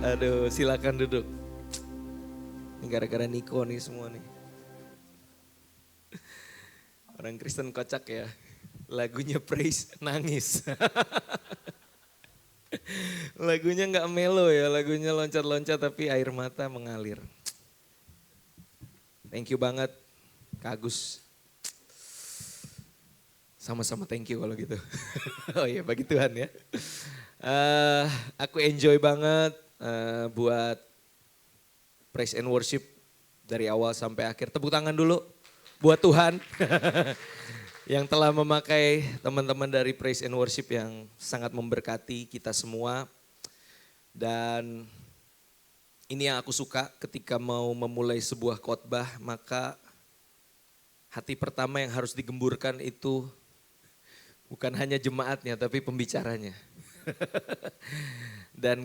Aduh, silakan duduk. Ini gara-gara Niko nih semua nih. Orang Kristen kocak ya. Lagunya praise nangis. Lagunya nggak melo ya, lagunya loncat-loncat tapi air mata mengalir. Thank you banget Kak Agus. Sama-sama thank you kalau gitu. Oh iya bagi Tuhan ya. Aku enjoy banget buat praise and worship dari awal sampai akhir. Tepuk tangan dulu buat Tuhan yang telah memakai teman-teman dari praise and worship yang sangat memberkati kita semua. Dan ini yang aku suka ketika mau memulai sebuah khotbah, maka hati pertama yang harus digemburkan itu bukan hanya jemaatnya tapi pembicaranya. Dan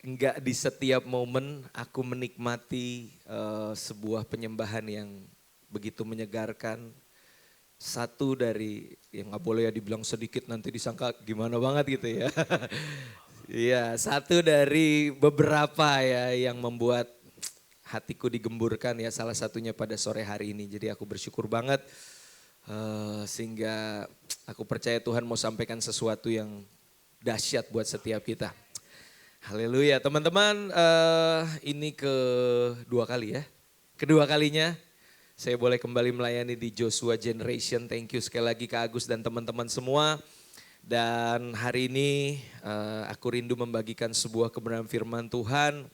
enggak di setiap momen aku menikmati sebuah penyembahan yang begitu menyegarkan. Satu dari, yang gak boleh ya dibilang sedikit nanti disangka gimana banget gitu ya. Iya, satu dari beberapa ya yang membuat hatiku digemburkan ya, salah satunya pada sore hari ini. Jadi aku bersyukur banget sehingga aku percaya Tuhan mau sampaikan sesuatu yang dahsyat buat setiap kita. Haleluya, teman-teman, ini kedua kali ya. Kedua kalinya saya boleh kembali melayani di Joshua Generation. Thank you sekali lagi Kak Agus dan teman-teman semua. Dan hari ini aku rindu membagikan sebuah kebenaran firman Tuhan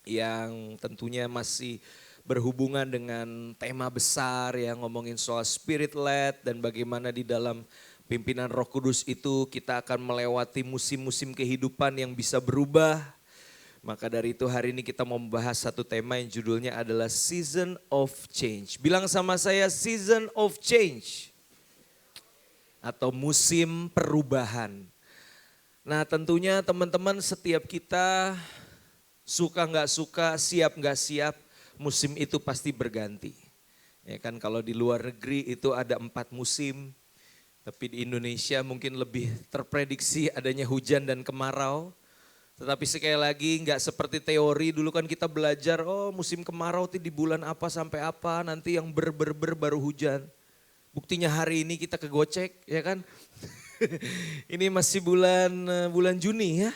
yang tentunya masih berhubungan dengan tema besar yang ngomongin soal spirit led dan bagaimana di dalam pimpinan Roh Kudus itu kita akan melewati musim-musim kehidupan yang bisa berubah. Maka dari itu hari ini kita mau membahas satu tema yang judulnya adalah Season of Change. Bilang sama saya Season of Change. Atau musim perubahan. Nah tentunya teman-teman setiap kita suka nggak suka, siap nggak siap, musim itu pasti berganti. Ya kan kalau di luar negeri itu ada 4 musim, tapi di Indonesia mungkin lebih terprediksi adanya hujan dan kemarau. Tetapi sekali lagi nggak seperti teori, dulu kan kita belajar oh musim kemarau itu di bulan apa sampai apa, nanti yang baru hujan. Buktinya hari ini kita kegocek ya kan. Ini masih bulan Juni ya.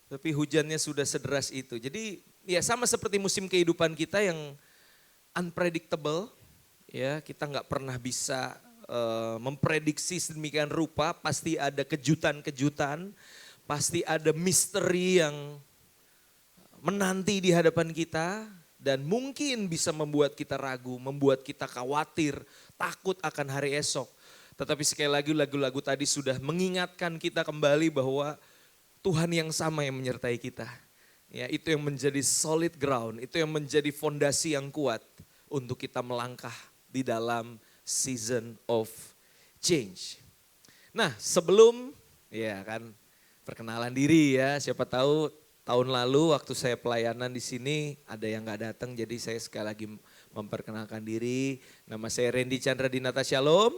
Tapi hujannya sudah sederas itu. Jadi ya sama seperti musim kehidupan kita yang unpredictable. Ya kita nggak pernah bisa memprediksi sedemikian rupa. Pasti ada kejutan-kejutan. Pasti ada misteri yang menanti di hadapan kita. Dan mungkin bisa membuat kita ragu, membuat kita khawatir, takut akan hari esok. Tetapi sekali lagi lagu-lagu tadi sudah mengingatkan kita kembali bahwa Tuhan yang sama yang menyertai kita. Ya, itu yang menjadi solid ground, itu yang menjadi fondasi yang kuat untuk kita melangkah di dalam season of change. Nah sebelum ya kan perkenalan diri ya, siapa tahu tahun lalu waktu saya pelayanan di sini ada yang nggak datang, jadi saya sekali lagi memperkenalkan diri. Nama saya Randy Chandra Dinata Shalom.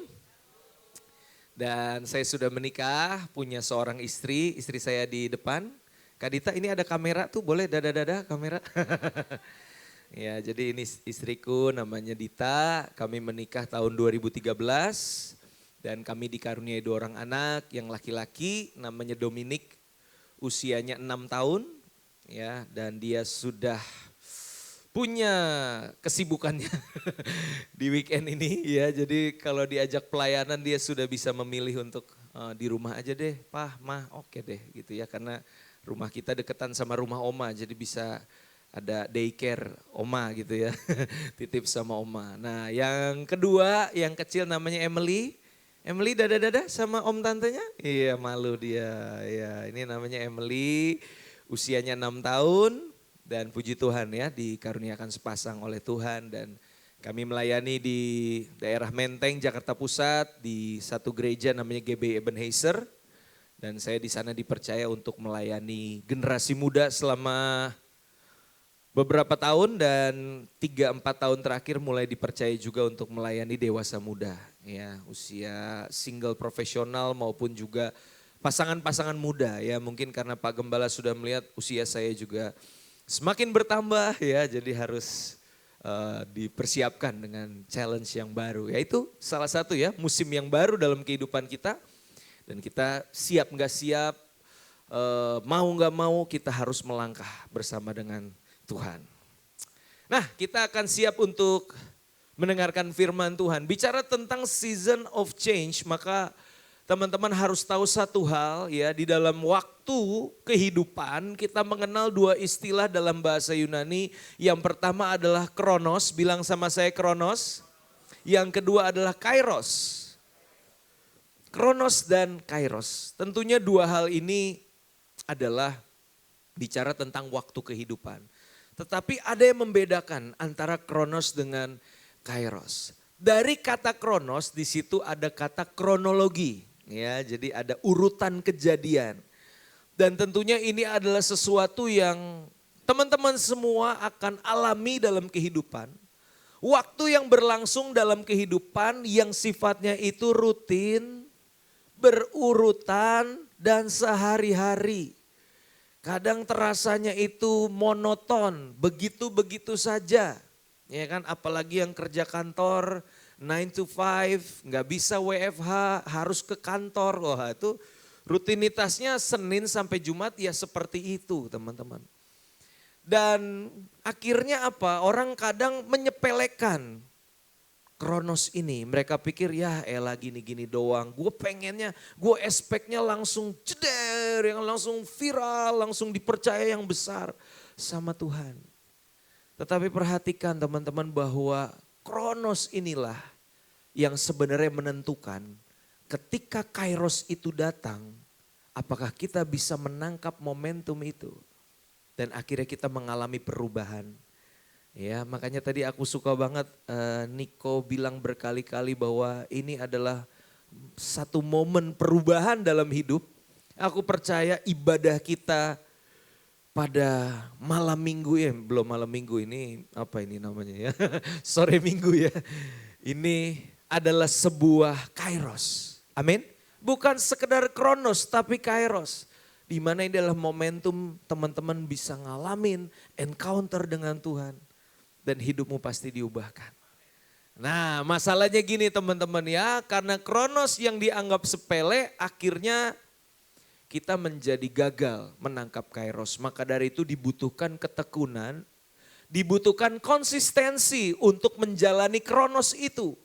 Dan saya sudah menikah, punya seorang istri saya di depan. Kak Dita ini ada kamera tuh, boleh dada-dada kamera. Ya jadi ini istriku namanya Dita, kami menikah tahun 2013. Dan kami dikaruniai 2 orang anak, yang laki-laki namanya Dominic, usianya 6 tahun ya, dan dia sudah punya kesibukannya di weekend ini ya. Jadi kalau diajak pelayanan dia sudah bisa memilih untuk di rumah aja deh, Pah, Mah, oke deh gitu ya. Karena rumah kita deketan sama rumah Oma, jadi bisa ada daycare Oma gitu ya, titip sama Oma. Nah yang kedua, yang kecil namanya Emily. Emily dada-dada sama om tantenya? Iya malu dia. Ya, ini namanya Emily, usianya 6 tahun dan puji Tuhan ya dikaruniakan sepasang oleh Tuhan. Dan kami melayani di daerah Menteng, Jakarta Pusat di satu gereja namanya GBI Ebenezer. Dan saya di sana dipercaya untuk melayani generasi muda selama beberapa tahun, dan 3-4 tahun terakhir mulai dipercaya juga untuk melayani dewasa muda ya, usia single profesional maupun juga pasangan-pasangan muda ya, mungkin karena Pak Gembala sudah melihat usia saya juga semakin bertambah ya, jadi harus dipersiapkan dengan challenge yang baru. Yaitu salah satu ya, musim yang baru dalam kehidupan kita dan kita siap nggak siap, mau nggak mau kita harus melangkah bersama dengan Tuhan. Nah, kita akan siap untuk mendengarkan firman Tuhan. Bicara tentang season of change, maka teman-teman harus tahu satu hal ya, di dalam waktu kehidupan kita mengenal dua istilah dalam bahasa Yunani. Yang pertama adalah kronos, bilang sama saya kronos. Yang kedua adalah kairos. Kronos dan kairos. Tentunya dua hal ini adalah bicara tentang waktu kehidupan. Tetapi ada yang membedakan antara kronos dengan kairos. Dari kata kronos di situ ada kata kronologi, ya. Jadi ada urutan kejadian. Dan tentunya ini adalah sesuatu yang teman-teman semua akan alami dalam kehidupan. Waktu yang berlangsung dalam kehidupan yang sifatnya itu rutin, berurutan dan sehari-hari. Kadang terasanya itu monoton, begitu-begitu saja. Ya kan, apalagi yang kerja kantor 9 to 5, nggak bisa WFH, harus ke kantor. Wah, itu rutinitasnya Senin sampai Jumat ya seperti itu, teman-teman. Dan akhirnya apa? Orang kadang menyepelekan kronos ini. Mereka pikir ya elah gini-gini doang. Gue pengennya, gue expect-nya langsung jeder, yang langsung viral, langsung dipercaya yang besar sama Tuhan. Tetapi perhatikan teman-teman bahwa kronos inilah yang sebenarnya menentukan ketika kairos itu datang, apakah kita bisa menangkap momentum itu. Dan akhirnya kita mengalami perubahan. Ya, makanya tadi aku suka banget Niko bilang berkali-kali bahwa ini adalah satu momen perubahan dalam hidup. Aku percaya ibadah kita pada malam minggu ya, belum malam minggu ini apa ini namanya ya, sore minggu ya. Ini adalah sebuah kairos, amin. Bukan sekedar kronos tapi kairos. Di mana ini adalah momentum teman-teman bisa ngalamin encounter dengan Tuhan. Dan hidupmu pasti diubahkan. Nah masalahnya gini teman-teman ya, karena kronos yang dianggap sepele akhirnya kita menjadi gagal menangkap kairos. Maka dari itu dibutuhkan ketekunan, dibutuhkan konsistensi untuk menjalani kronos itu.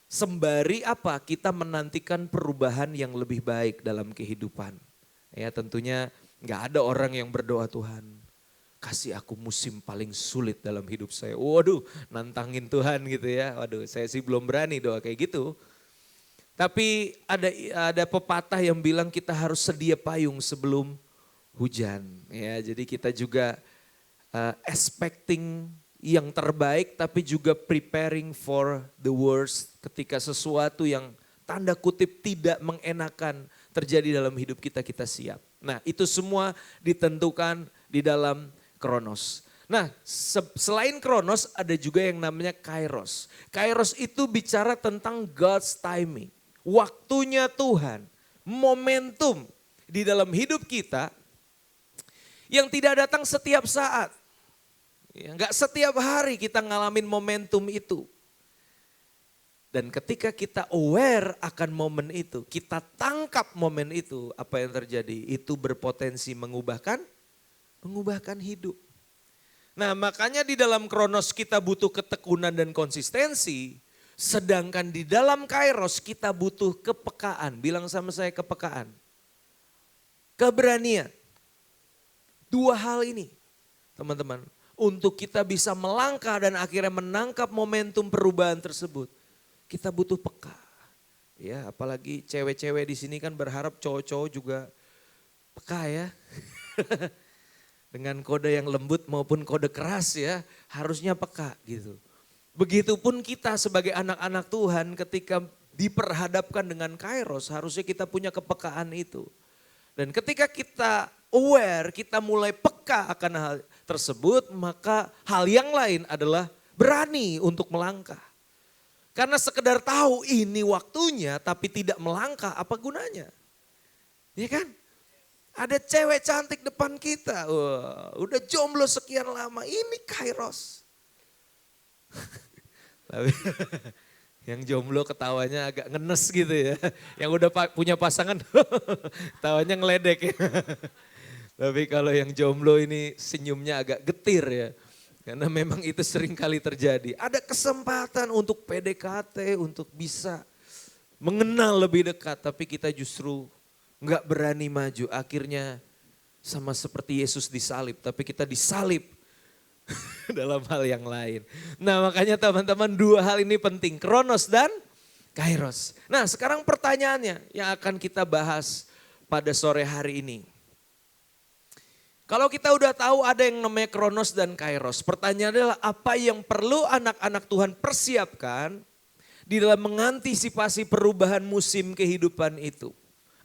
Sembari apa? Kita menantikan perubahan yang lebih baik dalam kehidupan. Ya tentunya gak ada orang yang berdoa Tuhan, kasih aku musim paling sulit dalam hidup saya. Waduh nantangin Tuhan gitu ya. Waduh saya sih belum berani doa kayak gitu. Tapi ada pepatah yang bilang kita harus sedia payung sebelum hujan. Ya, jadi kita juga expecting yang terbaik tapi juga preparing for the worst ketika sesuatu yang tanda kutip tidak mengenakan terjadi dalam hidup kita, kita siap. Nah itu semua ditentukan di dalam kronos. Nah selain kronos ada juga yang namanya kairos. Kairos itu bicara tentang God's timing. Waktunya Tuhan, momentum di dalam hidup kita yang tidak datang setiap saat. Ya, enggak setiap hari kita ngalamin momentum itu. Dan ketika kita aware akan momen itu, kita tangkap momen itu, apa yang terjadi? Itu berpotensi mengubahkan hidup. Nah makanya di dalam kronos kita butuh ketekunan dan konsistensi. Sedangkan di dalam kairos kita butuh kepekaan. Bilang sama saya kepekaan. Keberanian. Dua hal ini teman-teman. Untuk kita bisa melangkah dan akhirnya menangkap momentum perubahan tersebut. Kita butuh peka. Ya, apalagi cewek-cewek di sini kan berharap cowok-cowok juga peka ya. Dengan kode yang lembut maupun kode keras ya. Harusnya peka gitu. Begitupun kita sebagai anak-anak Tuhan ketika diperhadapkan dengan kairos harusnya kita punya kepekaan itu. Dan ketika kita aware, kita mulai peka akan hal tersebut, maka hal yang lain adalah berani untuk melangkah. Karena sekedar tahu ini waktunya tapi tidak melangkah, apa gunanya? Ya kan? Ada cewek cantik depan kita. Wah, udah jomblo sekian lama. Ini Kairos. Tapi yang jomblo ketawanya agak ngenes gitu ya. Yang udah punya pasangan tawanya ngeledek ya. Tapi kalau yang jomblo ini senyumnya agak getir ya. Karena memang itu sering kali terjadi. Ada kesempatan untuk PDKT, untuk bisa mengenal lebih dekat. Tapi kita justru nggak berani maju. Akhirnya sama seperti Yesus disalib. Tapi kita disalib dalam hal yang lain. Nah makanya teman-teman dua hal ini penting. Kronos dan Kairos. Nah sekarang pertanyaannya yang akan kita bahas pada sore hari ini. Kalau kita udah tahu ada yang namanya Kronos dan Kairos. Pertanyaannya adalah apa yang perlu anak-anak Tuhan persiapkan di dalam mengantisipasi perubahan musim kehidupan itu.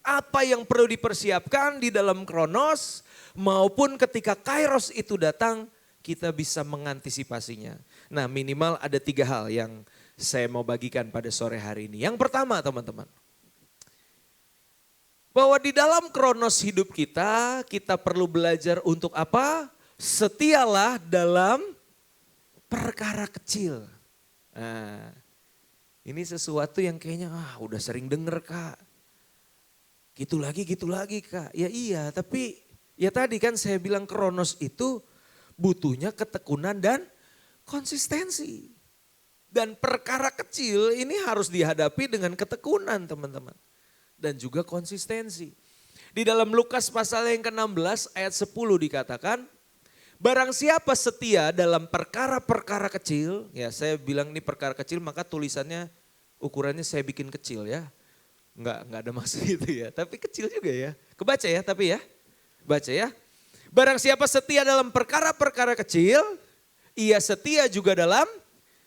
Apa yang perlu dipersiapkan di dalam Kronos maupun ketika Kairos itu datang kita bisa mengantisipasinya. Nah minimal ada 3 hal yang saya mau bagikan pada sore hari ini. Yang pertama teman-teman. Bahwa di dalam Kronos hidup kita perlu belajar untuk apa? Setialah dalam perkara kecil. Nah, ini sesuatu yang kayaknya udah sering denger Kak. Gitu lagi Kak. Ya iya, tapi ya tadi kan saya bilang Kronos itu butuhnya ketekunan dan konsistensi. Dan perkara kecil ini harus dihadapi dengan ketekunan teman-teman. Dan juga konsistensi. Di dalam Lukas pasal yang ke-16 ayat 10 dikatakan, barang siapa setia dalam perkara-perkara kecil, ya saya bilang ini perkara kecil maka tulisannya ukurannya saya bikin kecil ya. Enggak ada maksud itu ya, tapi kecil juga ya. Kebaca ya tapi ya, baca ya. Barang siapa setia dalam perkara-perkara kecil, ia setia juga dalam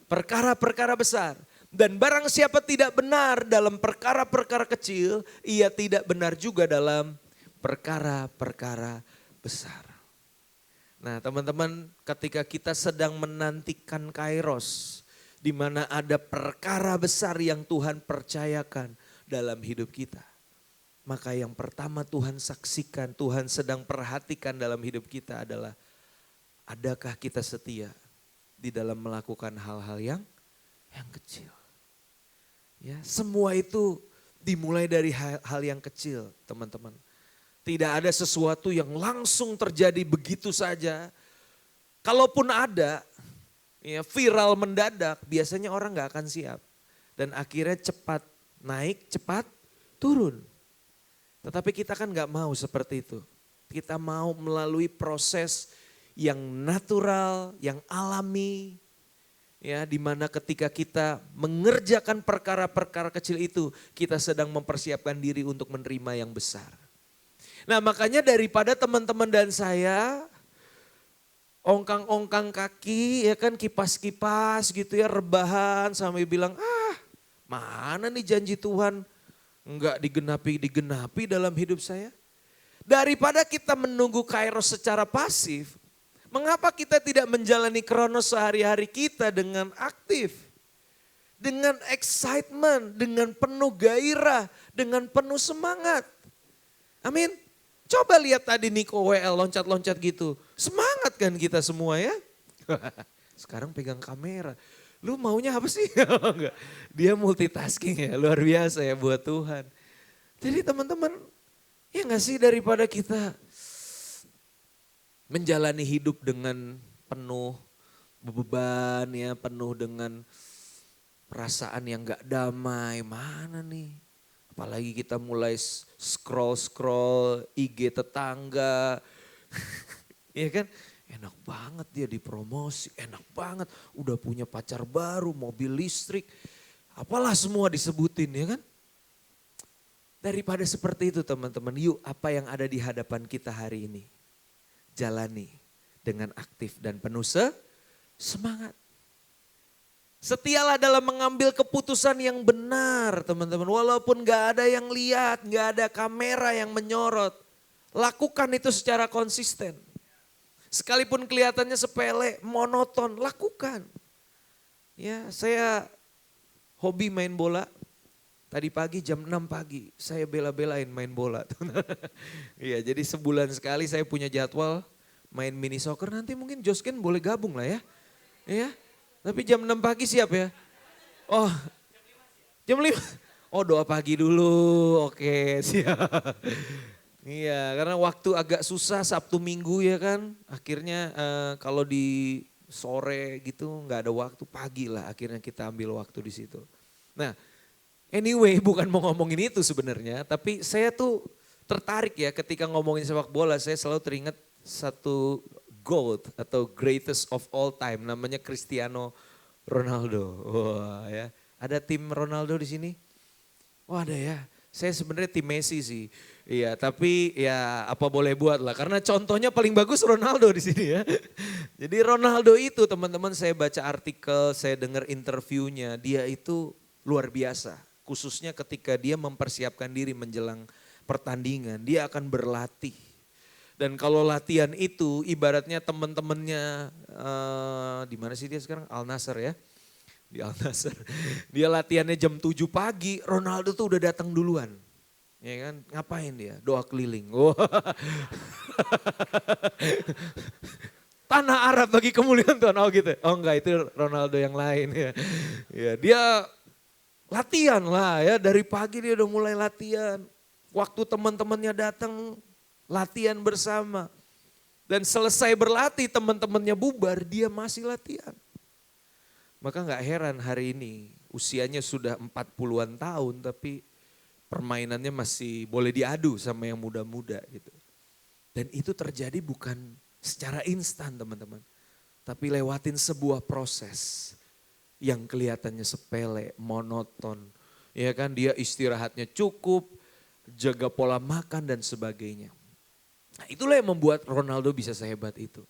perkara-perkara besar. Dan barang siapa tidak benar dalam perkara-perkara kecil, ia tidak benar juga dalam perkara-perkara besar. Nah teman-teman ketika kita sedang menantikan Kairos, di mana ada perkara besar yang Tuhan percayakan dalam hidup kita. Maka yang pertama Tuhan saksikan, Tuhan sedang perhatikan dalam hidup kita adalah adakah kita setia di dalam melakukan hal-hal yang kecil. Ya, semua itu dimulai dari hal yang kecil, teman-teman. Tidak ada sesuatu yang langsung terjadi begitu saja. Kalaupun ada, ya viral mendadak, biasanya orang gak akan siap. Dan akhirnya cepat naik, cepat turun. Tetapi kita kan gak mau seperti itu. Kita mau melalui proses yang natural, yang alami. Ya, di mana ketika kita mengerjakan perkara-perkara kecil itu, kita sedang mempersiapkan diri untuk menerima yang besar. Nah makanya daripada teman-teman dan saya ongkang-ongkang kaki, ya kan kipas-kipas gitu ya, rebahan sampai bilang mana nih janji Tuhan enggak digenapi dalam hidup saya. Daripada kita menunggu Kairos secara pasif, mengapa kita tidak menjalani Kronos sehari-hari kita dengan aktif, dengan excitement, dengan penuh gairah, dengan penuh semangat. Amin. Coba lihat tadi Niko WL loncat-loncat gitu. Semangat kan kita semua ya. Sekarang pegang kamera. Lu maunya apa sih? Dia multitasking ya, luar biasa ya buat Tuhan. Jadi teman-teman, ya gak sih daripada kita menjalani hidup dengan penuh beban ya, penuh dengan perasaan yang gak damai. Mana nih? Apalagi kita mulai scroll IG tetangga. Iya kan? Enak banget dia dipromosi, enak banget. Udah punya pacar baru, mobil listrik. Apalah semua disebutin ya kan? Daripada seperti itu teman-teman, yuk apa yang ada di hadapan kita hari ini. Jalani dengan aktif dan penuh semangat. Setialah dalam mengambil keputusan yang benar teman-teman. Walaupun gak ada yang lihat, gak ada kamera yang menyorot. Lakukan itu secara konsisten. Sekalipun kelihatannya sepele, monoton, lakukan. Ya, saya hobi main bola. Tadi pagi jam 6 pagi saya bela-belain main bola. Iya, jadi sebulan sekali saya punya jadwal main mini soccer. Nanti mungkin Josken boleh gabung lah ya. Iya, tapi jam 6 pagi siap ya. Oh, jam 5. Oh, doa pagi dulu. Oke, siap. Iya, karena waktu agak susah Sabtu Minggu ya kan. Akhirnya kalau di sore gitu nggak ada waktu, pagi lah akhirnya kita ambil waktu di situ. Nah, anyway, bukan mau ngomongin itu sebenarnya, tapi saya tuh tertarik ya ketika ngomongin sepak bola, saya selalu teringat satu GOAT atau greatest of all time, namanya Cristiano Ronaldo. Wah ya, ada tim Ronaldo di sini? Wah ada ya, saya sebenarnya tim Messi sih. Iya, tapi ya apa boleh buat lah, karena contohnya paling bagus Ronaldo di sini ya. Jadi Ronaldo itu teman-teman, saya baca artikel, saya dengar interviewnya, dia itu luar biasa. Khususnya ketika dia mempersiapkan diri menjelang pertandingan, dia akan berlatih. Dan kalau latihan itu ibaratnya teman-temannya, di mana sih dia sekarang? Al Nassr ya. Di Al Nassr. Dia latihannya jam 7 pagi, Ronaldo tuh udah datang duluan. Ya kan, ngapain dia? Doa keliling. Oh. Tanah Arab bagi kemuliaan Tuhan. Oh gitu. Oh enggak, itu Ronaldo yang lain ya. Ya, dia latihan lah ya, dari pagi dia udah mulai latihan. Waktu teman-temannya datang, latihan bersama. Dan selesai berlatih teman-temannya bubar, dia masih latihan. Maka gak heran hari ini usianya sudah 40-an tahun tapi permainannya masih boleh diadu sama yang muda-muda gitu. Dan itu terjadi bukan secara instan teman-teman. Tapi lewatin sebuah proses yang kelihatannya sepele, monoton. Ya kan, dia istirahatnya cukup, jaga pola makan dan sebagainya. Nah, itulah yang membuat Ronaldo bisa sehebat itu.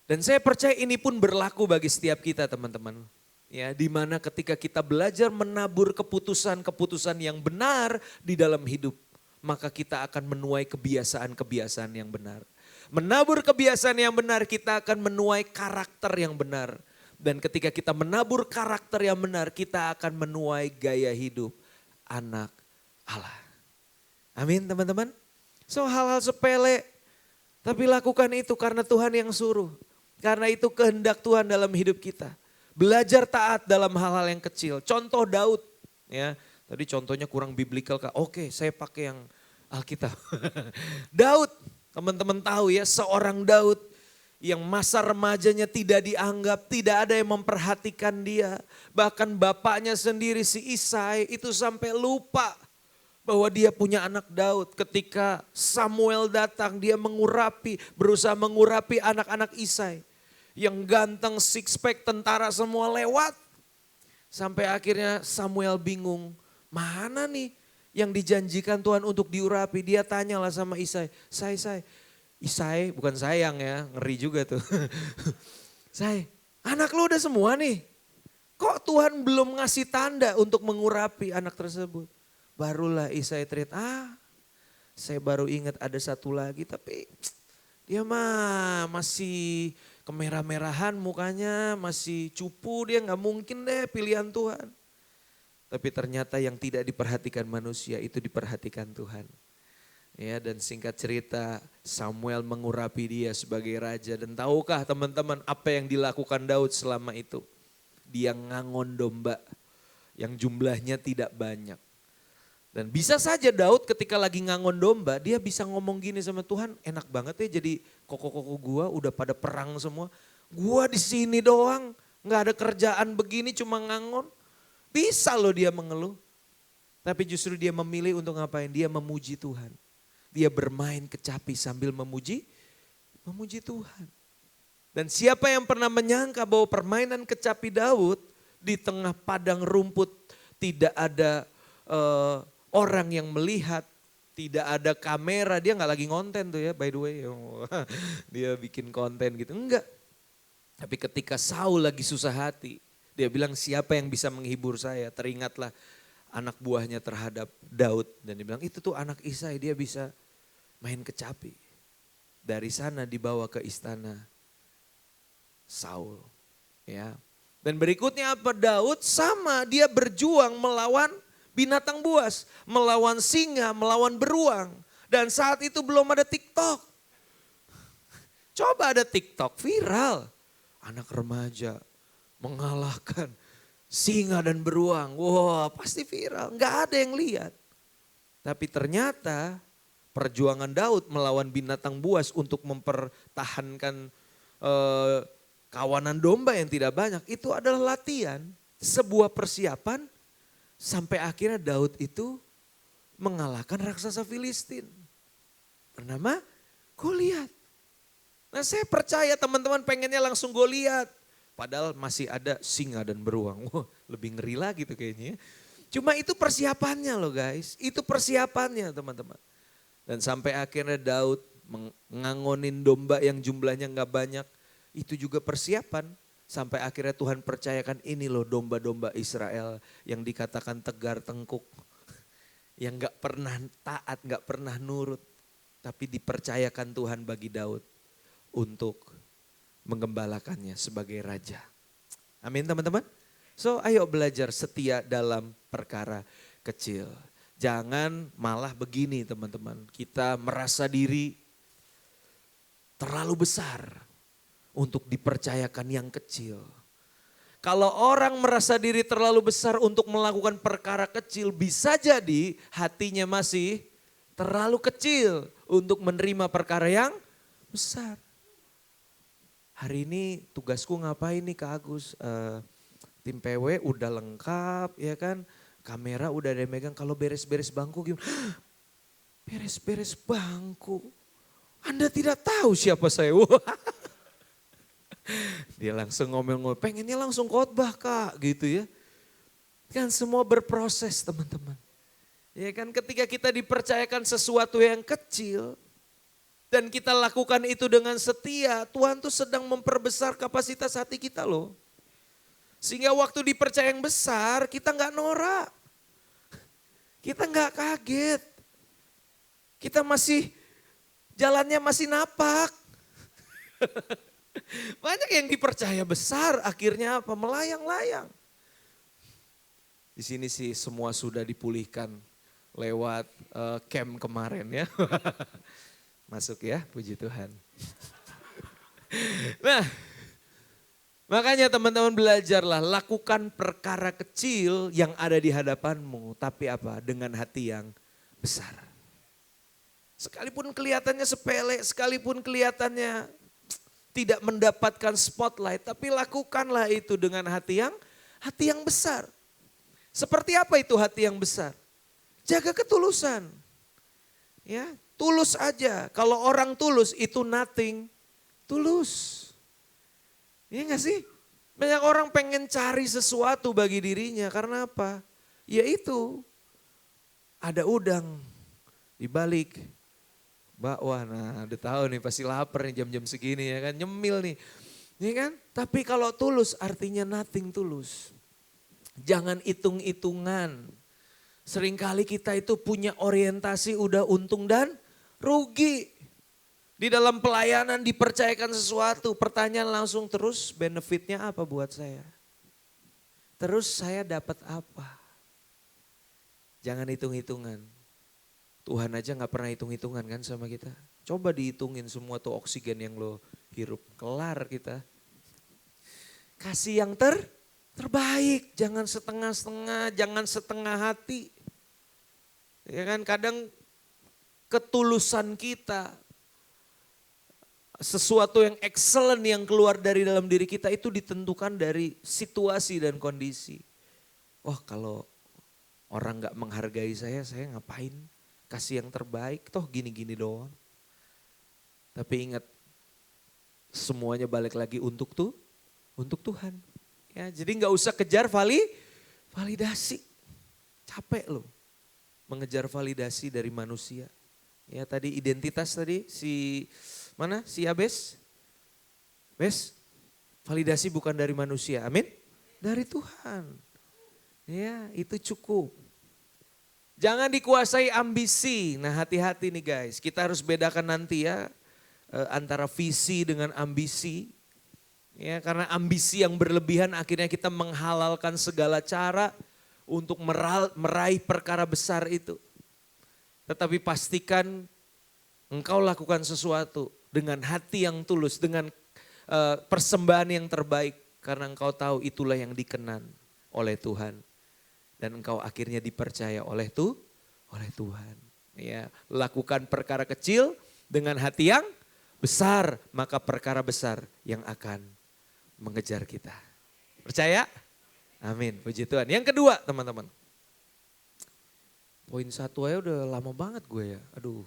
Dan saya percaya ini pun berlaku bagi setiap kita teman-teman. Ya, di mana ketika kita belajar menabur keputusan-keputusan yang benar di dalam hidup, maka kita akan menuai kebiasaan-kebiasaan yang benar. Menabur kebiasaan yang benar, kita akan menuai karakter yang benar. Dan ketika kita menabur karakter yang benar, kita akan menuai gaya hidup anak Allah. Amin teman-teman. So hal-hal sepele, tapi lakukan itu karena Tuhan yang suruh. Karena itu kehendak Tuhan dalam hidup kita. Belajar taat dalam hal-hal yang kecil. Contoh Daud, ya. Tadi contohnya kurang biblikal Kak. Oke, saya pakai yang Alkitab. Daud, teman-teman tahu ya, seorang Daud yang masa remajanya tidak dianggap, tidak ada yang memperhatikan dia. Bahkan bapaknya sendiri si Isai itu sampai lupa bahwa dia punya anak Daud. Ketika Samuel datang, dia berusaha mengurapi anak-anak Isai. Yang ganteng, six pack, tentara semua lewat. Sampai akhirnya Samuel bingung, mana nih yang dijanjikan Tuhan untuk diurapi. Dia tanyalah sama Isai, Isai bukan sayang ya, ngeri juga tuh. Isai, anak lu udah semua nih. Kok Tuhan belum ngasih tanda untuk mengurapi anak tersebut? Barulah Isai teriak, saya baru ingat ada satu lagi tapi dia mah masih kemerah-merahan mukanya, masih cupu, dia gak mungkin deh pilihan Tuhan. Tapi ternyata yang tidak diperhatikan manusia itu diperhatikan Tuhan. Ya, dan singkat cerita Samuel mengurapi dia sebagai raja. Dan tahukah teman-teman apa yang dilakukan Daud selama itu? Dia ngangon domba yang jumlahnya tidak banyak. Dan bisa saja Daud ketika lagi ngangon domba, dia bisa ngomong gini sama Tuhan, enak banget ya jadi koko-koko gua udah pada perang semua. Gua di sini doang, nggak ada kerjaan begini cuma ngangon. Bisa loh dia mengeluh. Tapi justru dia memilih untuk ngapain? Dia memuji Tuhan. Dia bermain kecapi sambil memuji Tuhan. Dan siapa yang pernah menyangka bahwa permainan kecapi Daud di tengah padang rumput tidak ada orang yang melihat, tidak ada kamera, dia nggak lagi ngonten tuh ya by the way. Dia bikin konten gitu, enggak. Tapi ketika Saul lagi susah hati, dia bilang siapa yang bisa menghibur saya, teringatlah anak buahnya terhadap Daud. Dan dia bilang itu tuh anak Isai, dia bisa main kecapi. Dari sana dibawa ke istana Saul. Ya. Dan berikutnya apa? Daud sama dia berjuang melawan binatang buas, melawan singa, melawan beruang. Dan saat itu belum ada TikTok. Coba ada TikTok viral. Anak remaja mengalahkan singa dan beruang. Wah, pasti viral. Nggak ada yang lihat. Tapi ternyata perjuangan Daud melawan binatang buas untuk mempertahankan kawanan domba yang tidak banyak. Itu adalah latihan, sebuah persiapan sampai akhirnya Daud itu mengalahkan raksasa Filistin. Bernama Goliat. Nah saya percaya teman-teman pengennya langsung Goliat. Padahal masih ada singa dan beruang. Wah, lebih ngeri lagi tuh kayaknya. Cuma itu persiapannya loh guys. Itu persiapannya teman-teman. Dan sampai akhirnya Daud ngangonin domba yang jumlahnya gak banyak. Itu juga persiapan. Sampai akhirnya Tuhan percayakan ini loh domba-domba Israel yang dikatakan tegar tengkuk. Yang gak pernah taat, gak pernah nurut. Tapi dipercayakan Tuhan bagi Daud untuk menggembalakannya sebagai raja. Amin teman-teman. So ayo belajar setia dalam perkara kecil. Jangan malah begini teman-teman. Kita merasa diri terlalu besar untuk dipercayakan yang kecil. Kalau orang merasa diri terlalu besar untuk melakukan perkara kecil, bisa jadi hatinya masih terlalu kecil untuk menerima perkara yang besar. Hari ini tugasku ngapain nih Kak Agus? Tim PW udah lengkap ya kan. Kamera udah ada yang megang. Kalau beres-beres bangku gimana? Beres-beres bangku. Anda tidak tahu siapa saya. Dia langsung ngomel-ngomel. Pengennya langsung khotbah Kak gitu ya. Kan semua berproses teman-teman. Ya kan ketika kita dipercayakan sesuatu yang kecil. Dan kita lakukan itu dengan setia, Tuhan tuh sedang memperbesar kapasitas hati kita loh. Sehingga waktu dipercaya yang besar, kita nggak norak. Kita nggak kaget. Kita masih, jalannya masih napak. Banyak yang dipercaya besar, akhirnya apa? Melayang-layang. Di sini sih semua sudah dipulihkan lewat camp kemarin ya. Masuk ya, puji Tuhan. Nah, makanya teman-teman belajarlah, lakukan perkara kecil yang ada di hadapanmu. Tapi apa? Dengan hati yang besar. Sekalipun kelihatannya sepele, sekalipun kelihatannya tidak mendapatkan spotlight. Tapi lakukanlah itu dengan hati yang besar. Seperti apa itu hati yang besar? Jaga ketulusan. Ya, tulus aja. Kalau orang tulus itu nothing tulus. Iya gak sih? Banyak orang pengen cari sesuatu bagi dirinya. Karena apa? Ya itu. Ada udang di balik bakwan. Nah udah tahu nih pasti lapar nih jam-jam segini ya kan. Nyemil nih. Iya kan? Tapi kalau tulus artinya nothing tulus. Jangan hitung-hitungan. Seringkali kita itu punya orientasi udah untung dan rugi. Di dalam pelayanan dipercayakan sesuatu, pertanyaan langsung terus benefitnya apa buat saya? Terus saya dapat apa? Jangan hitung-hitungan. Tuhan aja gak pernah hitung-hitungan kan sama kita. Coba dihitungin semua tuh oksigen yang lo hirup, kelar kita. Kasih yang terbaik, jangan setengah-setengah, jangan setengah hati. Ya kan kadang ketulusan kita, sesuatu yang excellent yang keluar dari dalam diri kita itu ditentukan dari situasi dan kondisi. Wah kalau orang gak menghargai saya ngapain kasih yang terbaik, toh gini-gini doang. Tapi ingat semuanya balik lagi untuk Tuhan. Ya, jadi gak usah kejar validasi, capek loh. Mengejar validasi dari manusia. Ya tadi identitas tadi si Abes? Bes, validasi bukan dari manusia, amin? Dari Tuhan. Ya itu cukup. Jangan dikuasai ambisi. Nah hati-hati nih guys, kita harus bedakan nanti ya antara visi dengan ambisi. Ya karena ambisi yang berlebihan akhirnya kita menghalalkan segala cara untuk meraih perkara besar itu. Tetapi pastikan engkau lakukan sesuatu dengan hati yang tulus, dengan persembahan yang terbaik. Karena engkau tahu itulah yang dikenan oleh Tuhan. Dan engkau akhirnya dipercaya oleh Tuhan. Ya, lakukan perkara kecil dengan hati yang besar, maka perkara besar yang akan mengejar kita. Percaya? Amin, puji Tuhan. Yang kedua teman-teman. Poin 1 aja udah lama banget gue ya, aduh.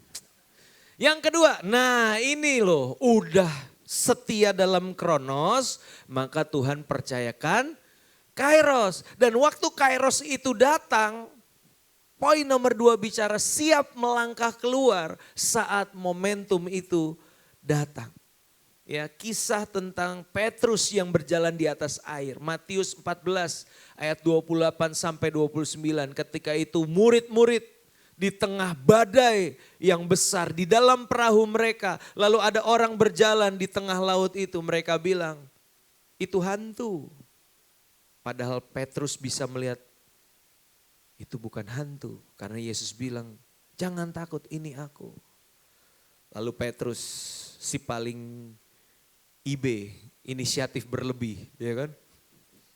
Yang kedua, nah ini loh, udah setia dalam Kronos, maka Tuhan percayakan Kairos. Dan waktu Kairos itu datang, poin nomor 2 bicara siap melangkah keluar saat momentum itu datang. Ya, kisah tentang Petrus yang berjalan di atas air. Matius 14 ayat 28 sampai 29. Ketika itu murid-murid di tengah badai yang besar di dalam perahu mereka. Lalu ada orang berjalan di tengah laut itu. Mereka bilang, itu hantu. Padahal Petrus bisa melihat itu bukan hantu. Karena Yesus bilang, jangan takut, ini aku. Lalu Petrus si paling inisiatif berlebih, ya kan?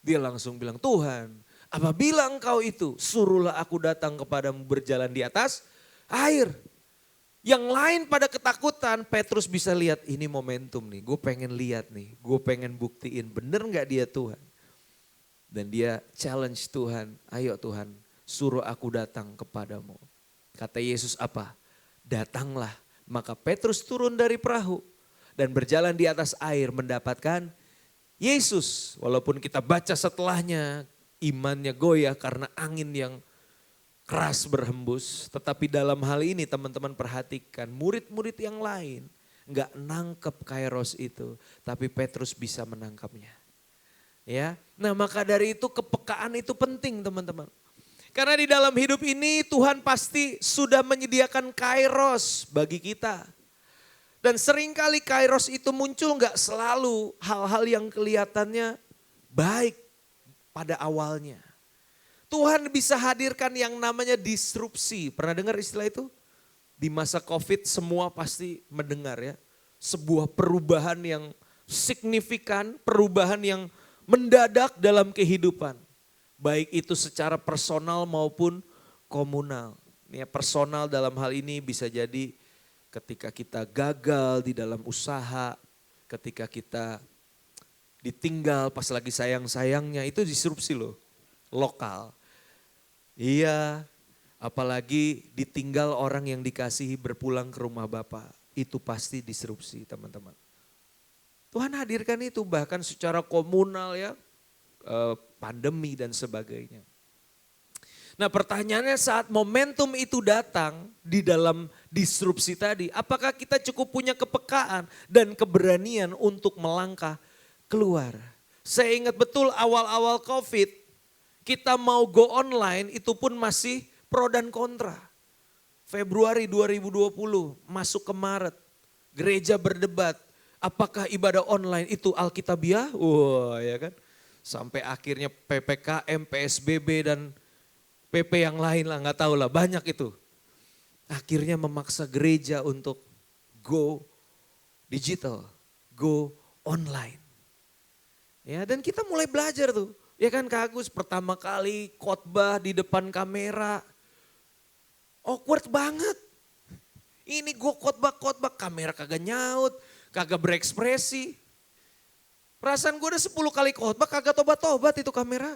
Dia langsung bilang, Tuhan, apabila engkau itu, suruhlah aku datang kepadamu berjalan di atas air. Yang lain pada ketakutan, Petrus bisa lihat, ini momentum nih, gue pengen lihat nih, gue pengen buktiin bener gak dia Tuhan. Dan dia challenge Tuhan, ayo Tuhan, suruh aku datang kepadamu. Kata Yesus apa? Datanglah. Maka Petrus turun dari perahu dan berjalan di atas air mendapatkan Yesus. Walaupun kita baca setelahnya imannya goyah karena angin yang keras berhembus. Tetapi dalam hal ini teman-teman perhatikan murid-murid yang lain gak nangkep Kairos itu. Tapi Petrus bisa menangkapnya. Ya, nah maka dari itu kepekaan itu penting teman-teman. Karena di dalam hidup ini Tuhan pasti sudah menyediakan Kairos bagi kita. Dan seringkali Kairos itu muncul gak selalu hal-hal yang kelihatannya baik pada awalnya. Tuhan bisa hadirkan yang namanya disrupsi. Pernah dengar istilah itu? Di masa COVID semua pasti mendengar ya. Sebuah perubahan yang signifikan, perubahan yang mendadak dalam kehidupan. Baik itu secara personal maupun komunal. Ya, personal dalam hal ini bisa jadi ketika kita gagal di dalam usaha, ketika kita ditinggal pas lagi sayang-sayangnya, itu disrupsi loh, lokal. Iya, apalagi ditinggal orang yang dikasihi berpulang ke rumah Bapa, itu pasti disrupsi teman-teman. Tuhan hadirkan itu bahkan secara komunal ya, pandemi dan sebagainya. Nah pertanyaannya saat momentum itu datang di dalam disrupsi tadi, apakah kita cukup punya kepekaan dan keberanian untuk melangkah keluar? Saya ingat betul awal-awal COVID, kita mau go online itu pun masih pro dan kontra. Februari 2020 masuk ke Maret, gereja berdebat, apakah ibadah online itu Alkitabiah? Wah ya kan, sampai akhirnya PPKM, PSBB dan PP yang lain lah, nggak tahu lah, banyak itu. Akhirnya memaksa gereja untuk go digital, go online. Ya, dan kita mulai belajar tuh, ya kan Kak Agus pertama kali khotbah di depan kamera, awkward banget. Ini gue khotbah kamera kagak nyaut, kagak berekspresi. Perasaan gue udah 10 kali khotbah kagak tobat-tobat itu kamera.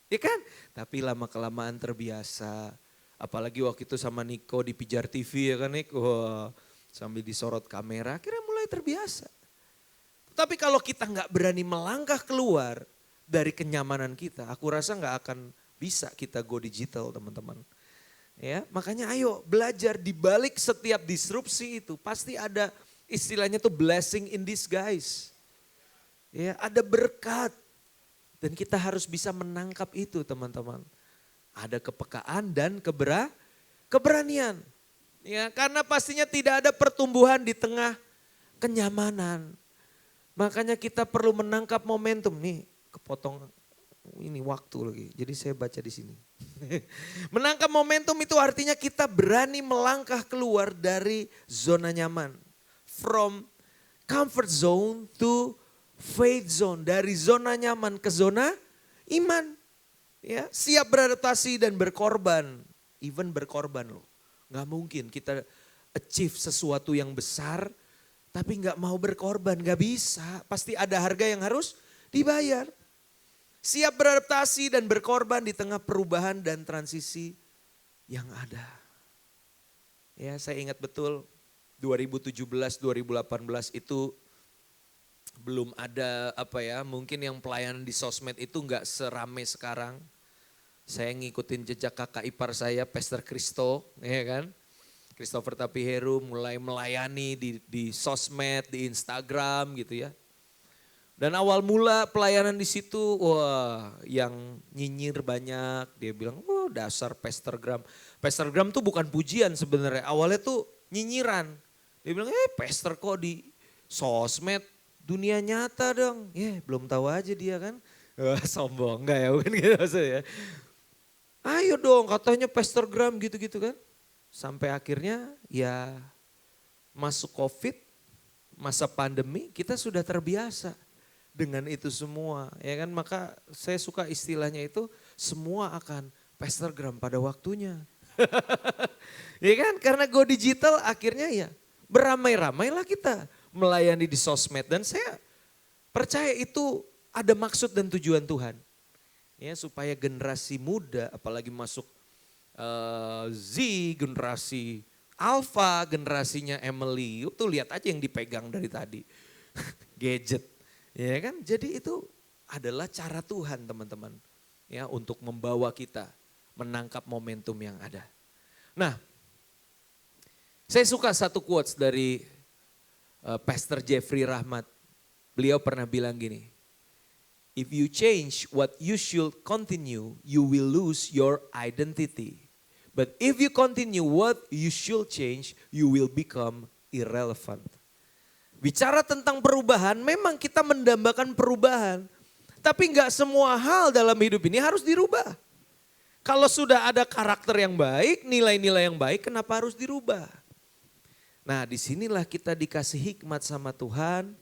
Ya kan? Tapi lama-kelamaan terbiasa. Apalagi waktu itu sama Niko di Pijar TV ya kan Niko. Wah, sambil disorot kamera akhirnya mulai terbiasa. Tapi kalau kita nggak berani melangkah keluar dari kenyamanan kita, aku rasa nggak akan bisa kita go digital teman-teman. Ya, makanya ayo belajar di balik setiap disrupsi itu pasti ada istilahnya tuh blessing in disguise. Ya, ada berkat. Dan kita harus bisa menangkap itu teman-teman. Ada kepekaan dan keberanian. Ya, karena pastinya tidak ada pertumbuhan di tengah kenyamanan. Makanya kita perlu menangkap momentum nih, kepotong ini waktu lagi. Jadi saya baca di sini. Menangkap momentum itu artinya kita berani melangkah keluar dari zona nyaman. From comfort zone to faith zone. Dari zona nyaman ke zona iman. Ya, siap beradaptasi dan berkorban. Even berkorban loh. Gak mungkin kita achieve sesuatu yang besar tapi gak mau berkorban. Gak bisa. Pasti ada harga yang harus dibayar. Siap beradaptasi dan berkorban di tengah perubahan dan transisi yang ada. Ya, saya ingat betul 2017-2018 itu belum ada mungkin yang pelayanan di sosmed itu enggak serame sekarang. Saya ngikutin jejak kakak ipar saya, Pastor Kristo, ya kan. Christopher Tapiheru mulai melayani di sosmed, di Instagram gitu ya. Dan awal mula pelayanan di situ, wah yang nyinyir banyak. Dia bilang, oh dasar Pastorgram. Pastorgram tuh bukan pujian sebenarnya. Awalnya tuh nyinyiran. Dia bilang, pastor kok di sosmed, dunia nyata dong. Belum tahu aja dia kan. Wah sombong, enggak ya bukan gitu maksudnya. Ayo dong katanya Pastorgram gitu-gitu kan. Sampai akhirnya ya masuk COVID, masa pandemi kita sudah terbiasa dengan itu semua, ya kan? Maka saya suka istilahnya itu semua akan Pastorgram pada waktunya. Ya kan? Karena go digital akhirnya ya beramai-ramailah kita melayani di sosmed dan saya percaya itu ada maksud dan tujuan Tuhan. Ya supaya generasi muda apalagi masuk Z, generasi Alpha, generasinya Emily, itu lihat aja yang dipegang dari tadi. Gadget. Ya kan? Jadi itu adalah cara Tuhan teman-teman. Ya untuk membawa kita menangkap momentum yang ada. Nah, saya suka satu quotes dari Pastor Jeffrey Rahmat. Beliau pernah bilang gini, if you change what you should continue, you will lose your identity. But if you continue what you should change, you will become irrelevant. Bicara tentang perubahan, memang kita mendambakan perubahan. Tapi enggak semua hal dalam hidup ini harus dirubah. Kalau sudah ada karakter yang baik, nilai-nilai yang baik, kenapa harus dirubah? Nah disinilah kita dikasih hikmat sama Tuhan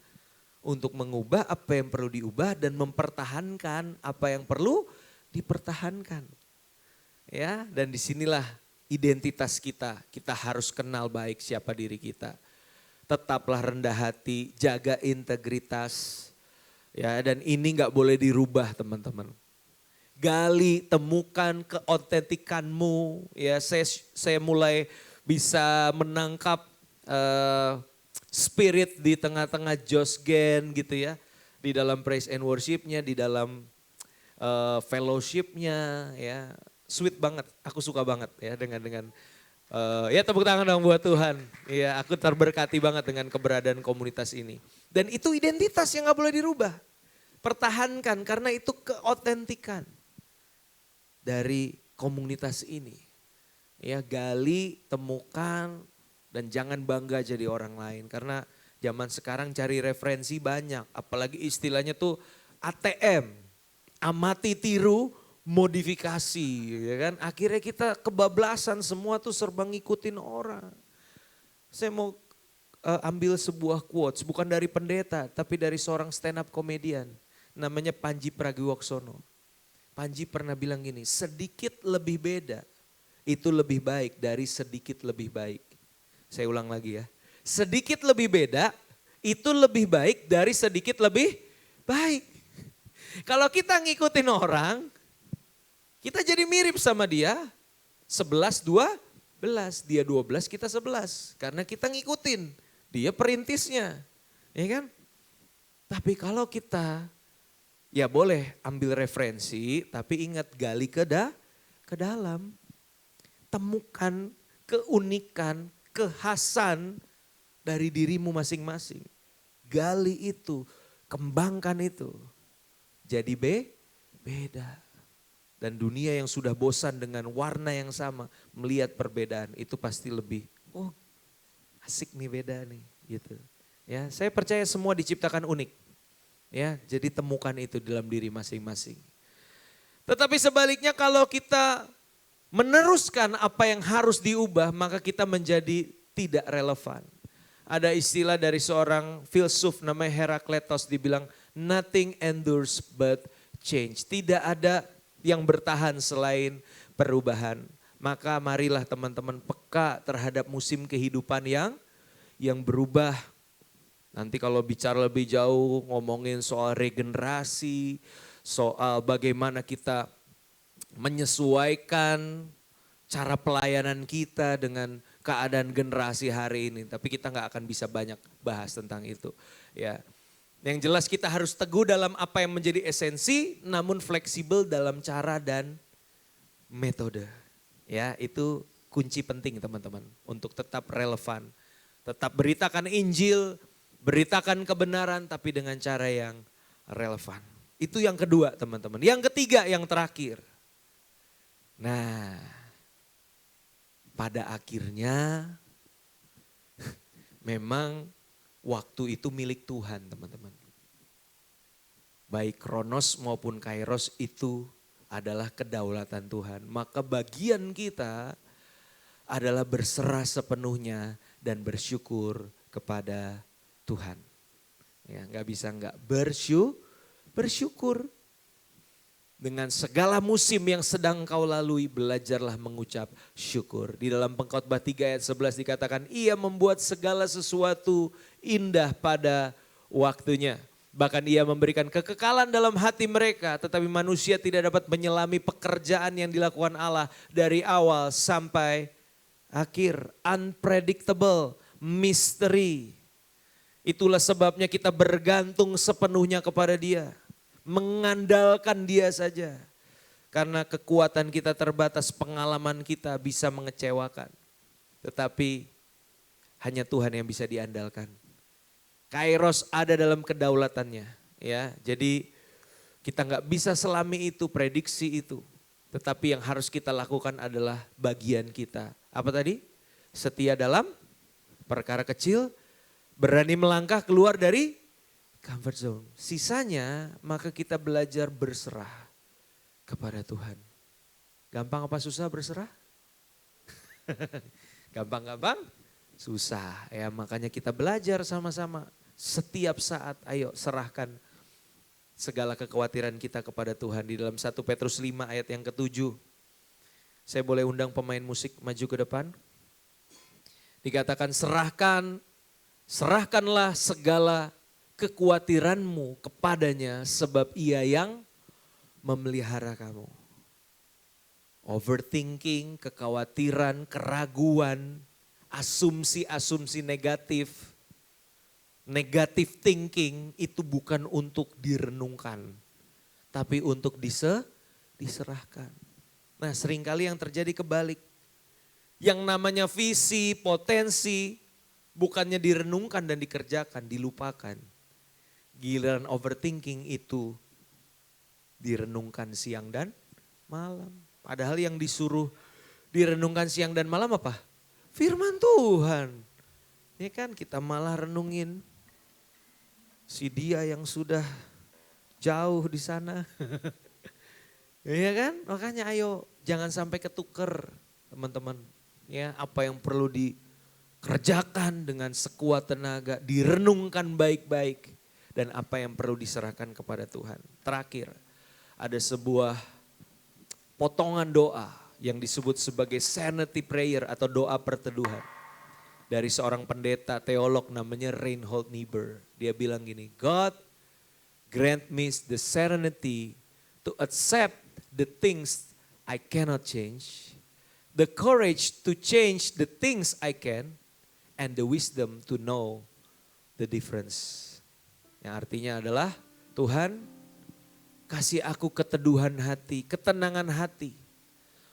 untuk mengubah apa yang perlu diubah dan mempertahankan apa yang perlu dipertahankan. Ya, dan disinilah identitas kita harus kenal baik siapa diri kita. Tetaplah rendah hati, jaga integritas. Ya, dan ini nggak boleh dirubah teman-teman. Gali, temukan keotentikanmu. Ya, saya mulai bisa menangkap spirit di tengah-tengah Josgen gitu ya. Di dalam praise and worship-nya, di dalam fellowship-nya ya. Sweet banget, aku suka banget ya dengan ya tepuk tangan dong buat Tuhan. Ya aku terberkati banget dengan keberadaan komunitas ini. Dan itu identitas yang gak boleh dirubah. Pertahankan karena itu keotentikan dari komunitas ini. Ya gali, temukan dan jangan bangga jadi orang lain. Karena zaman sekarang cari referensi banyak. Apalagi istilahnya tuh ATM, amati tiru modifikasi ya kan. Akhirnya kita kebablasan semua tuh serba ngikutin orang. Saya mau ambil sebuah quotes bukan dari pendeta tapi dari seorang stand up comedian namanya Panji Pragiwaksono. Panji pernah bilang gini, sedikit lebih beda itu lebih baik dari sedikit lebih baik. Saya ulang lagi ya. Sedikit lebih beda itu lebih baik dari sedikit lebih baik. Kalau kita ngikutin orang, kita jadi mirip sama dia, 11, 12, dia 12, kita 11. Karena kita ngikutin, dia perintisnya, ya kan? Tapi kalau kita, ya boleh ambil referensi, tapi ingat gali ke dalam. Temukan keunikan, kekhasan dari dirimu masing-masing. Gali itu, kembangkan itu, jadi beda. Dan dunia yang sudah bosan dengan warna yang sama, melihat perbedaan itu pasti lebih, oh asik nih beda nih gitu. Ya, saya percaya semua diciptakan unik. Ya, jadi temukan itu dalam diri masing-masing. Tetapi sebaliknya kalau kita meneruskan apa yang harus diubah, maka kita menjadi tidak relevan. Ada istilah dari seorang filsuf namanya Herakleitos, dibilang nothing endures but change. Tidak ada yang bertahan selain perubahan. Maka marilah teman-teman peka terhadap musim kehidupan yang berubah. Nanti kalau bicara lebih jauh ngomongin soal regenerasi, soal bagaimana kita menyesuaikan cara pelayanan kita dengan keadaan generasi hari ini. Tapi kita nggak akan bisa banyak bahas tentang itu. Ya, yang jelas kita harus teguh dalam apa yang menjadi esensi, namun fleksibel dalam cara dan metode. Ya, itu kunci penting teman-teman untuk tetap relevan. Tetap beritakan Injil, beritakan kebenaran tapi dengan cara yang relevan. Itu yang kedua teman-teman. Yang ketiga, yang terakhir. Nah, pada akhirnya memang waktu itu milik Tuhan teman-teman. Baik Kronos maupun Kairos itu adalah kedaulatan Tuhan. Maka bagian kita adalah berserah sepenuhnya dan bersyukur kepada Tuhan. Ya, nggak bisa nggak bersyukur. Dengan segala musim yang sedang kau lalui, belajarlah mengucap syukur. Di dalam Pengkhotbah 3 ayat 11 dikatakan, ia membuat segala sesuatu indah pada waktunya. Bahkan ia memberikan kekekalan dalam hati mereka, tetapi manusia tidak dapat menyelami pekerjaan yang dilakukan Allah dari awal sampai akhir. Unpredictable, misteri. Itulah sebabnya kita bergantung sepenuhnya kepada Dia. Mengandalkan Dia saja. Karena kekuatan kita terbatas, pengalaman kita bisa mengecewakan. Tetapi hanya Tuhan yang bisa diandalkan. Kairos ada dalam kedaulatannya. Ya, jadi kita nggak bisa selami itu, prediksi itu. Tetapi yang harus kita lakukan adalah bagian kita. Apa tadi? Setia dalam perkara kecil, berani melangkah keluar dari comfort zone. Sisanya maka kita belajar berserah kepada Tuhan. Gampang apa susah berserah? Gampang-gampang? Susah. Ya, makanya kita belajar sama-sama. Setiap saat ayo serahkan segala kekhawatiran kita kepada Tuhan. Di dalam 1 Petrus 5 ayat yang ke-7. Saya boleh undang pemain musik maju ke depan. Dikatakan serahkanlah segala kekhawatiranmu kepadanya sebab ia yang memelihara kamu. Overthinking, kekhawatiran, keraguan, asumsi-asumsi negatif. Negative thinking itu bukan untuk direnungkan, tapi untuk diserahkan. Nah, seringkali yang terjadi kebalik. Yang namanya visi, potensi, bukannya direnungkan dan dikerjakan, dilupakan. Giliran overthinking itu direnungkan siang dan malam. Padahal yang disuruh direnungkan siang dan malam apa? Firman Tuhan. Ini kan kita malah renungin si dia yang sudah jauh di sana. Iya kan? Makanya ayo jangan sampai ketuker teman-teman. Ya, apa yang perlu dikerjakan dengan sekuat tenaga, direnungkan baik-baik. Dan apa yang perlu diserahkan kepada Tuhan. Terakhir, ada sebuah potongan doa yang disebut sebagai sanity prayer atau doa perteduhan. Dari seorang pendeta teolog namanya Reinhold Niebuhr. Dia bilang gini, God grant me the serenity to accept the things I cannot change, the courage to change the things I can, and the wisdom to know the difference. Yang artinya adalah, Tuhan kasih aku keteduhan hati, ketenangan hati.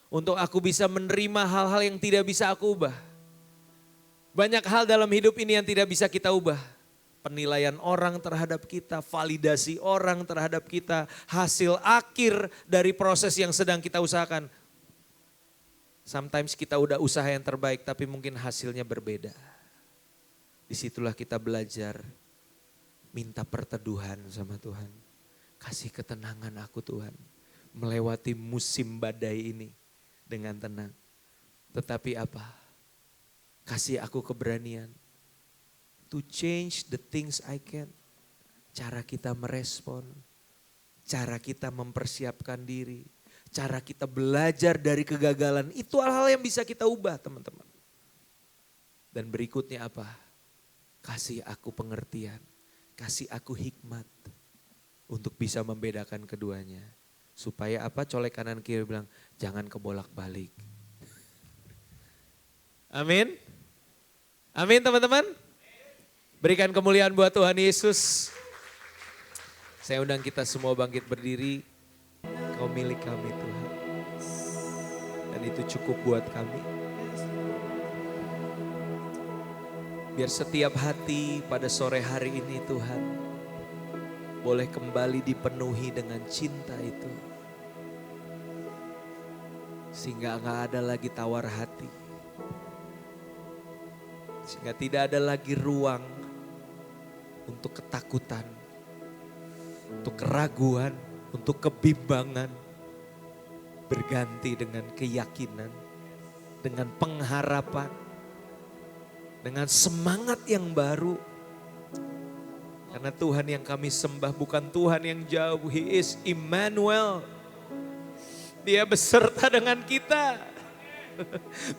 Untuk aku bisa menerima hal-hal yang tidak bisa aku ubah. Banyak hal dalam hidup ini yang tidak bisa kita ubah. Penilaian orang terhadap kita, validasi orang terhadap kita, hasil akhir dari proses yang sedang kita usahakan. Sometimes kita udah usaha yang terbaik tapi mungkin hasilnya berbeda. Disitulah kita belajar minta perteduhan sama Tuhan. Kasih ketenangan aku Tuhan. melewati musim badai ini dengan tenang. Tetapi apa? Kasih aku keberanian to change the things I can. Cara kita merespon, cara kita mempersiapkan diri, cara kita belajar dari kegagalan, itu hal-hal yang bisa kita ubah teman-teman. Dan berikutnya apa? Kasih aku pengertian, kasih aku hikmat untuk bisa membedakan keduanya. Supaya apa? Colek kanan kiri bilang, jangan kebolak-balik. Amin. Amin teman-teman. Berikan kemuliaan buat Tuhan Yesus. Saya undang kita semua bangkit berdiri. Kau milik kami Tuhan. Dan itu cukup buat kami. Biar setiap hati pada sore hari ini Tuhan boleh kembali dipenuhi dengan cinta itu. Sehingga gak ada lagi tawar hati. Sehingga tidak ada lagi ruang untuk ketakutan, untuk keraguan, untuk kebimbangan. Berganti dengan keyakinan, dengan pengharapan, dengan semangat yang baru. Karena Tuhan yang kami sembah bukan Tuhan yang jauh. He is Immanuel. Dia beserta dengan kita.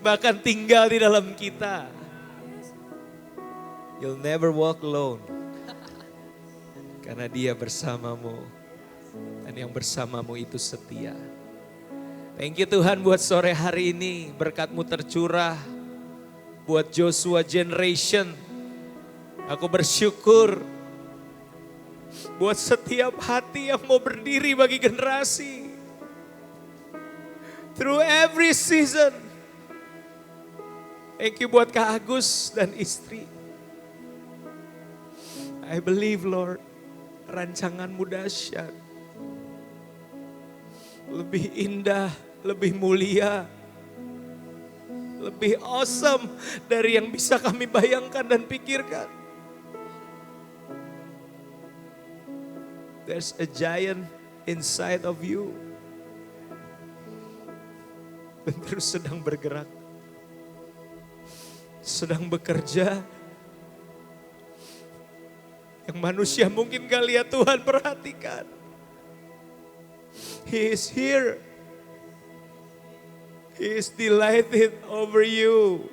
Bahkan tinggal di dalam kita. You'll never walk alone. Karena dia bersamamu. Dan yang bersamamu itu setia. Thank you Tuhan buat sore hari ini. Berkat-Mu tercurah. Buat Joshua Generation. Aku bersyukur. Buat setiap hati yang mau berdiri bagi generasi. Through every season. Thank you buat Kak Agus dan istri. I believe Lord, rancangan-Mu dahsyat. Lebih indah, lebih mulia. Lebih awesome dari yang bisa kami bayangkan dan pikirkan. There's a giant inside of you. Dan terus sedang bergerak. Sedang bekerja. Yang manusia mungkin gak lihat Tuhan perhatikan. He is here. He is delighted over you.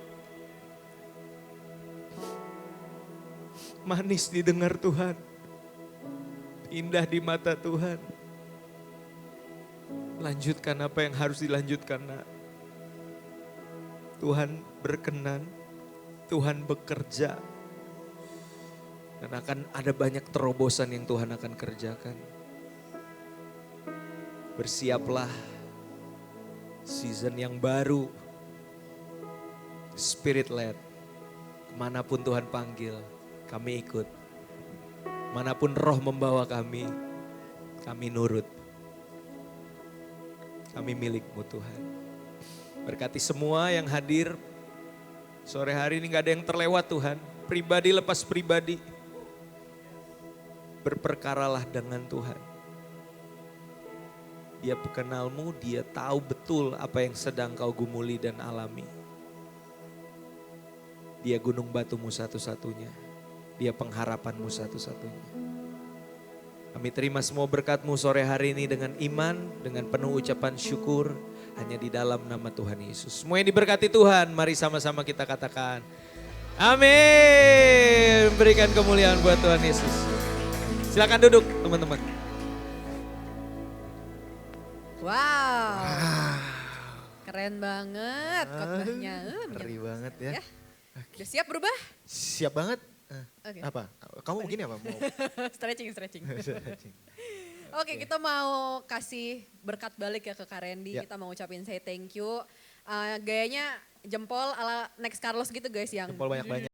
Manis didengar Tuhan. Indah di mata Tuhan. Lanjutkan apa yang harus dilanjutkan nak. Tuhan berkenan. Tuhan bekerja. Dan akan ada banyak terobosan yang Tuhan akan kerjakan. Bersiaplah. Season yang baru. Spirit led. Kemanapun Tuhan panggil, kami ikut. Manapun roh membawa kami nurut. Kami milik-Mu Tuhan. Berkati semua yang hadir. Sore hari ini gak ada yang terlewat Tuhan. Pribadi lepas pribadi. Berperkaralah dengan Tuhan. Dia pengenal-Mu, Dia tahu betul apa yang sedang kau gumuli dan alami. Dia gunung batumu satu-satunya. Dia pengharapanmu satu-satunya. Kami terima semua berkat-Mu sore hari ini dengan iman, dengan penuh ucapan syukur. Hanya di dalam nama Tuhan Yesus. Semua yang diberkati Tuhan, mari sama-sama kita katakan. Amin. Berikan kemuliaan buat Tuhan Yesus. Silakan duduk teman-teman. Wow. Keren banget khotbahnya. Ngeri banget ya. Udah siap berubah? Siap banget. Oke. Apa? Kamu begini apa? Mau Stretching. Oke, kita mau kasih berkat balik ya ke Kak Randy. Ya. Kita mau ucapin say thank you. Gayanya jempol ala Next Carlos gitu guys yang jempol banyak-banyak.